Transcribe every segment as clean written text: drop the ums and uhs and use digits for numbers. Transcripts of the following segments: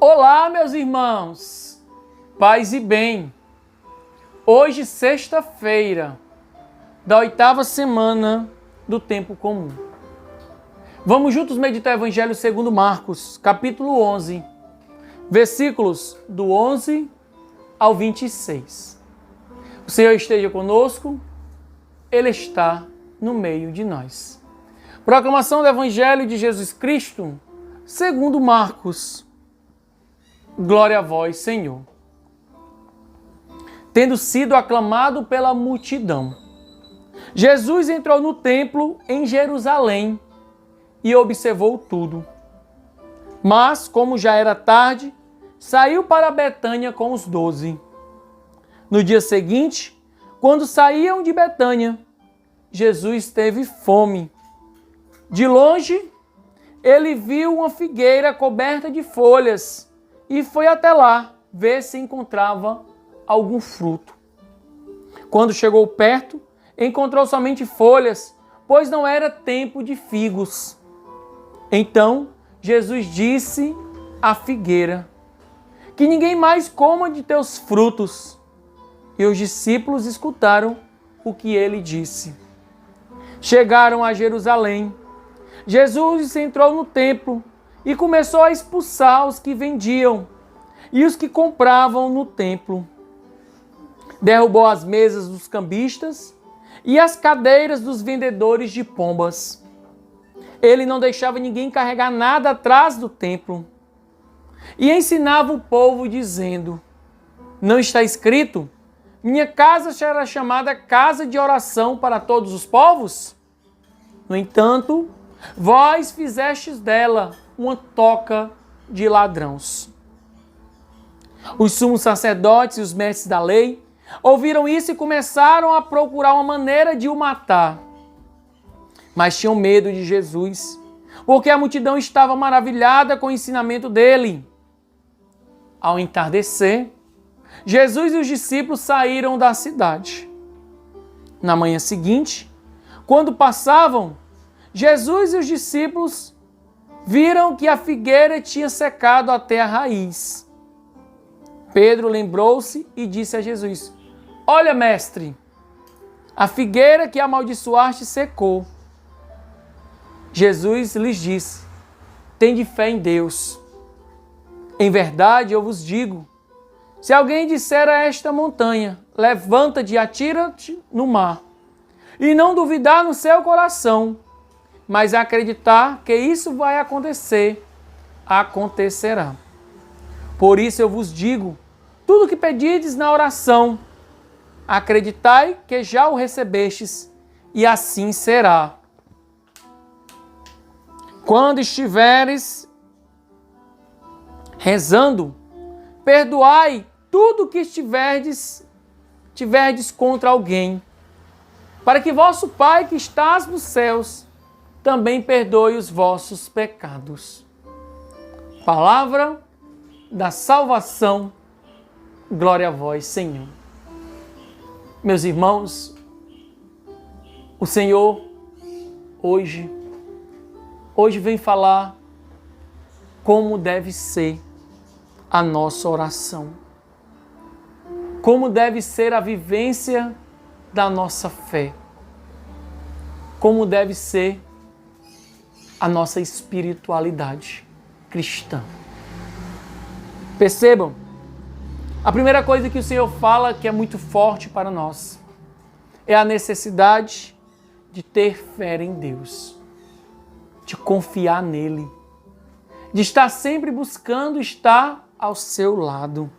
Olá, meus irmãos, paz e bem. Hoje, sexta-feira, da 8ª semana do tempo comum. Vamos juntos meditar o Evangelho segundo Marcos, capítulo 11, versículos do 11 ao 26. O Senhor esteja conosco, Ele está no meio de nós. Proclamação do Evangelho de Jesus Cristo, segundo Marcos. Glória a vós, Senhor. Tendo sido aclamado pela multidão, Jesus entrou no templo em Jerusalém e observou tudo. Mas, como já era tarde, saiu para Betânia com os 12. No dia seguinte, quando saíam de Betânia, Jesus teve fome. De longe, ele viu uma figueira coberta de folhas e foi até lá ver se encontrava algum fruto. Quando chegou perto, encontrou somente folhas, pois não era tempo de figos. Então, Jesus disse à figueira: que ninguém mais coma de teus frutos. E os discípulos escutaram o que ele disse. Chegaram a Jerusalém. Jesus entrou no templo e começou a expulsar os que vendiam e os que compravam no templo. Derrubou as mesas dos cambistas e as cadeiras dos vendedores de pombas. Ele não deixava ninguém carregar nada atrás do templo. E ensinava o povo dizendo: não está escrito, minha casa será chamada casa de oração para todos os povos? No entanto, vós fizestes dela uma toca de ladrões. Os sumos sacerdotes e os mestres da lei ouviram isso e começaram a procurar uma maneira de o matar. Mas tinham medo de Jesus, porque a multidão estava maravilhada com o ensinamento dele. Ao entardecer, Jesus e os discípulos saíram da cidade. Na manhã seguinte, quando passavam, Jesus e os discípulos viram que a figueira tinha secado até a raiz. Pedro lembrou-se e disse a Jesus: olha, mestre, a figueira que amaldiçoaste secou. Jesus lhes disse: tende fé em Deus. Em verdade, eu vos digo, se alguém disser a esta montanha, levanta-te e atira-te no mar, e não duvidar no seu coração, mas acreditar que isso vai acontecer, acontecerá. Por isso eu vos digo, tudo que pedirdes na oração, acreditai que já o recebestes, e assim será. Quando estiveres rezando, perdoai tudo que tiverdes contra alguém, para que vosso Pai que estás nos céus também perdoe os vossos pecados. Palavra da salvação. Glória a vós, Senhor. Meus irmãos, o Senhor hoje vem falar como deve ser a nossa oração. Como deve ser a vivência da nossa fé. Como deve ser a nossa espiritualidade cristã. Percebam, a primeira coisa que o Senhor fala que é muito forte para nós é a necessidade de ter fé em Deus, de confiar nele, de estar sempre buscando estar ao seu lado.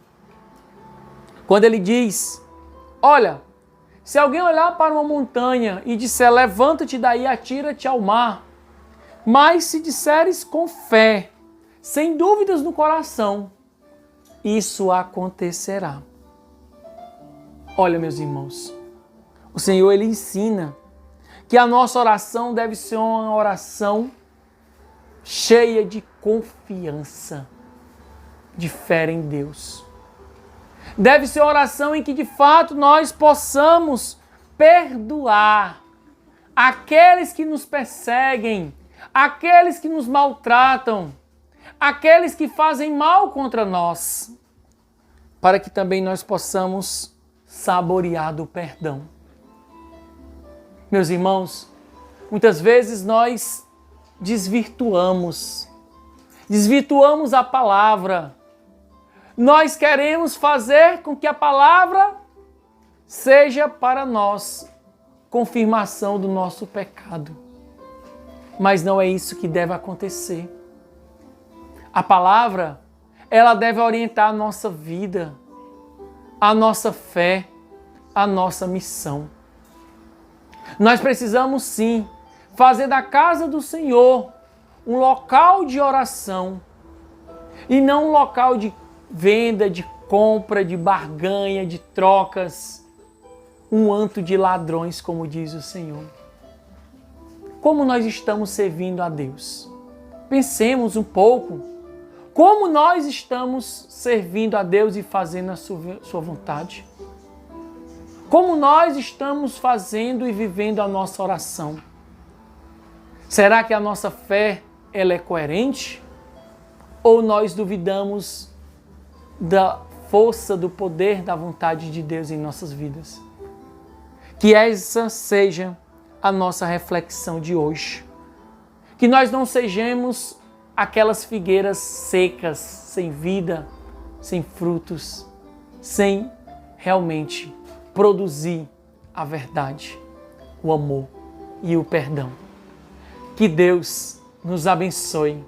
Quando ele diz: olha, se alguém olhar para uma montanha e disser levanta-te daí e atira-te ao mar, mas se disseres com fé, sem dúvidas no coração, isso acontecerá. Olha, meus irmãos, o Senhor ele ensina que a nossa oração deve ser uma oração cheia de confiança, de fé em Deus. Deve ser uma oração em que de fato nós possamos perdoar aqueles que nos perseguem, aqueles que nos maltratam, aqueles que fazem mal contra nós, para que também nós possamos saborear do perdão. Meus irmãos, muitas vezes nós desvirtuamos a palavra. Nós queremos fazer com que a palavra seja para nós confirmação do nosso pecado. Mas não é isso que deve acontecer. A palavra, ela deve orientar a nossa vida, a nossa fé, a nossa missão. Nós precisamos sim fazer da casa do Senhor um local de oração e não um local de venda, de compra, de barganha, de trocas, um antro de ladrões, como diz o Senhor. Como nós estamos servindo a Deus? Pensemos um pouco. Como nós estamos servindo a Deus e fazendo a sua vontade? Como nós estamos fazendo e vivendo a nossa oração? Será que a nossa fé ela é coerente? Ou nós duvidamos da força, do poder, da vontade de Deus em nossas vidas? Que essa seja a nossa reflexão de hoje. Que nós não sejamos aquelas figueiras secas, sem vida, sem frutos, sem realmente produzir a verdade, o amor e o perdão. Que Deus nos abençoe